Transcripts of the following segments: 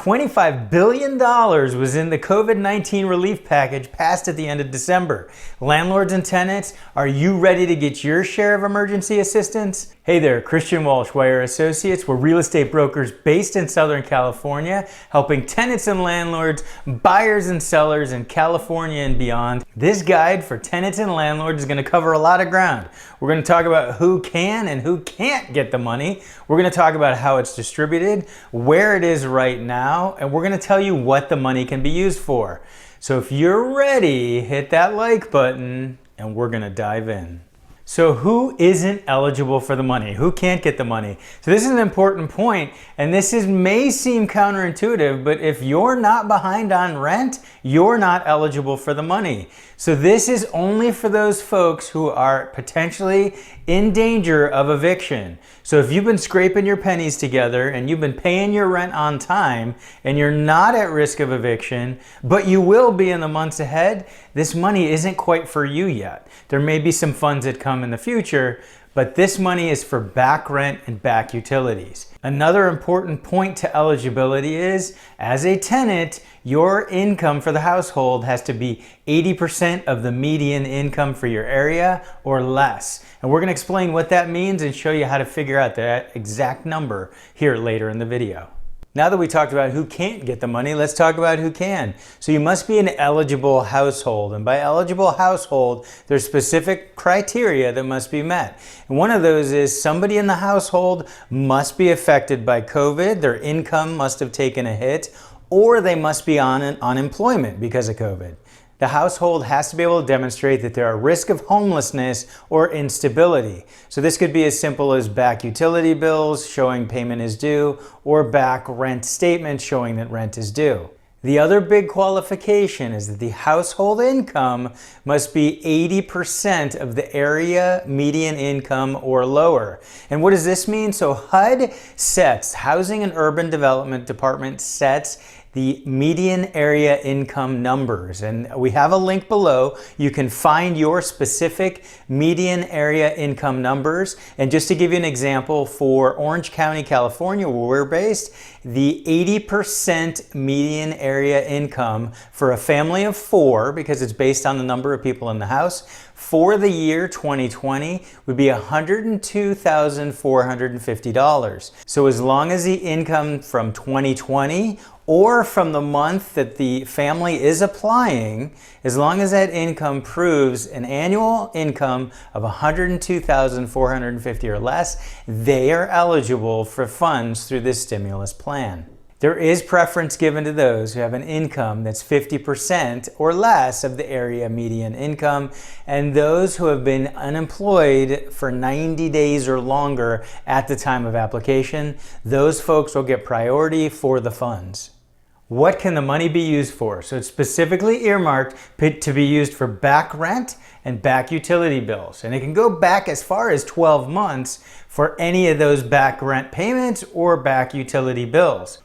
$25 billion was in the COVID-19 relief package passed at the end of December. Landlords and tenants, are you ready to get your share of emergency assistance? Hey there, Christian Walsh, Wire Associates. We're real estate brokers based in Southern California, helping tenants and landlords, buyers and sellers in California and beyond. This guide for tenants and landlords is going to cover a lot of ground. We're going to talk about who can and who can't get the money. We're going to talk about how it's distributed, where it is right now, and we're going to tell you what the money can be used for. So if you're ready, hit that like button and we're going to dive in. So who isn't eligible for the money? Who can't get the money? So this is an important point, and this may seem counterintuitive, but if you're not behind on rent, you're not eligible for the money. So this is only for those folks who are potentially in danger of eviction. So if you've been scraping your pennies together and you've been paying your rent on time and you're not at risk of eviction, but you will be in the months ahead, this money isn't quite for you yet. There may be some funds that come in the future, but this money is for back rent and back utilities. Another important point to eligibility is, as a tenant, your income for the household has to be 80% of the median income for your area or less. And we're going to explain what that means and show you how to figure out that exact number here later in the video. Now that we talked about who can't get the money, let's talk about who can. So you must be an eligible household. And by eligible household, there's specific criteria that must be met. And one of those is somebody in the household must be affected by COVID, their income must have taken a hit, or they must be on unemployment because of COVID. The household has to be able to demonstrate that there are risk of homelessness or instability. So this could be as simple as back utility bills showing payment is due, or back rent statements showing that rent is due. The other big qualification is that the household income must be 80% of the area median income or lower. And what does this mean? So HUD sets, Housing and Urban Development Department sets the median area income numbers. And we have a link below. You can find your specific median area income numbers. And just to give you an example, for Orange County, California, where we're based, the 80% median area income for a family of 4, because it's based on the number of people in the house, for the year 2020 would be $102,450. So as long as the income from 2020 or from the month that the family is applying, as long as that income proves an annual income of $102,450 or less, they are eligible for funds through this stimulus plan. There is preference given to those who have an income that's 50% or less of the area median income, and those who have been unemployed for 90 days or longer at the time of application. Those folks will get priority for the funds. What can the money be used for? So it's specifically earmarked to be used for back rent and back utility bills. And it can go back as far as 12 months for any of those back rent payments or back utility bills.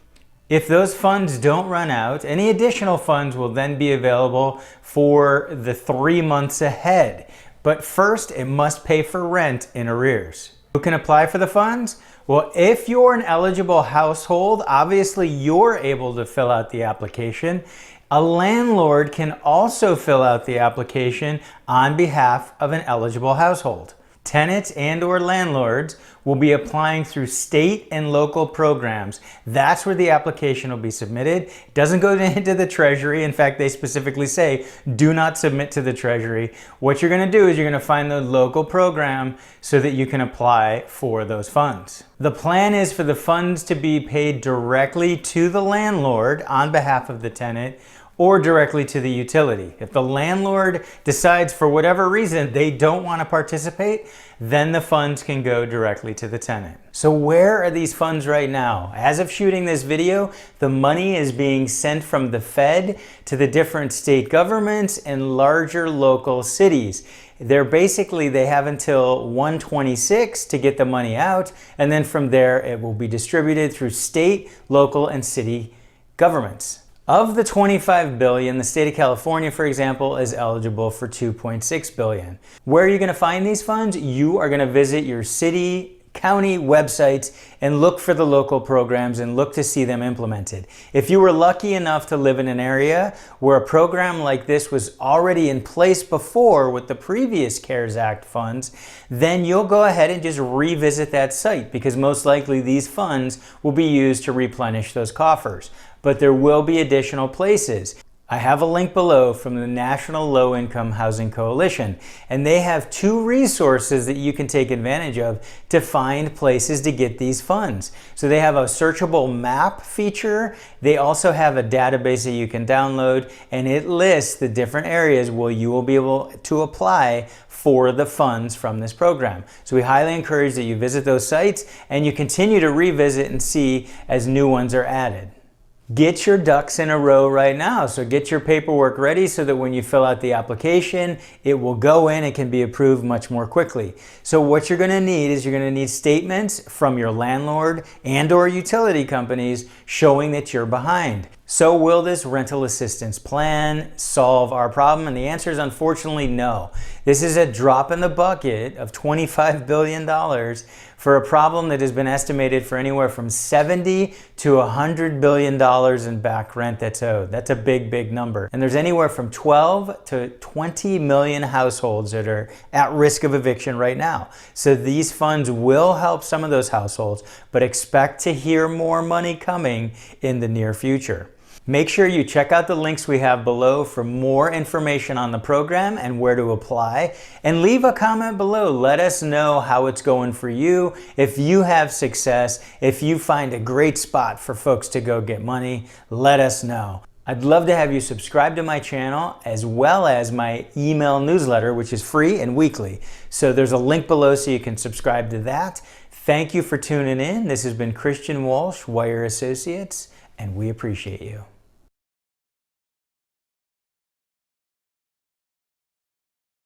If those funds don't run out, any additional funds will then be available for the 3 months ahead. But first, it must pay for rent in arrears. Who can apply for the funds? Well, if you're an eligible household, obviously you're able to fill out the application. A landlord can also fill out the application on behalf of an eligible household. Tenants and/or landlords will be applying through state and local programs. That's where the application will be submitted. It doesn't go into the Treasury. In fact, they specifically say, do not submit to the Treasury. What you're going to do is you're going to find the local program so that you can apply for those funds. The plan is for the funds to be paid directly to the landlord on behalf of the tenant, or directly to the utility. If the landlord decides for whatever reason they don't want to participate, then the funds can go directly to the tenant. So where are these funds right now? As of shooting this video, the money is being sent from the Fed to the different state governments and larger local cities. They have until 1/26 to get the money out, and then from there it will be distributed through state, local, and city governments. Of the $25 billion, the state of California, for example, is eligible for $2.6 billion. Where are you going to find these funds? You are going to visit your city county websites and look for the local programs and look to see them implemented. If you were lucky enough to live in an area where a program like this was already in place before with the previous CARES Act funds, then you'll go ahead and just revisit that site, because most likely these funds will be used to replenish those coffers. But there will be additional places. I have a link below from the National Low Income Housing Coalition, and they have 2 resources that you can take advantage of to find places to get these funds. So they have a searchable map feature. They also have a database that you can download, and it lists the different areas where you will be able to apply for the funds from this program. So we highly encourage that you visit those sites and you continue to revisit and see as new ones are added. Get your ducks in a row right now. So get your paperwork ready so that when you fill out the application, it will go in and can be approved much more quickly. So what you're going to need is you're going to need statements from your landlord and or utility companies showing that you're behind. So will this rental assistance plan solve our problem? And the answer is unfortunately no. This is a drop in the bucket of $25 billion for a problem that has been estimated for anywhere from $70 to $100 billion in back rent that's owed. That's a big, big number. And there's anywhere from 12 to 20 million households that are at risk of eviction right now. So these funds will help some of those households, but expect to hear more money coming in the near future. Make sure you check out the links we have below for more information on the program and where to apply. And leave a comment below. Let us know how it's going for you. If you have success, if you find a great spot for folks to go get money, let us know. I'd love to have you subscribe to my channel as well as my email newsletter, which is free and weekly. So there's a link below so you can subscribe to that. Thank you for tuning in. This has been Christian Walsh, Wire Associates, and we appreciate you.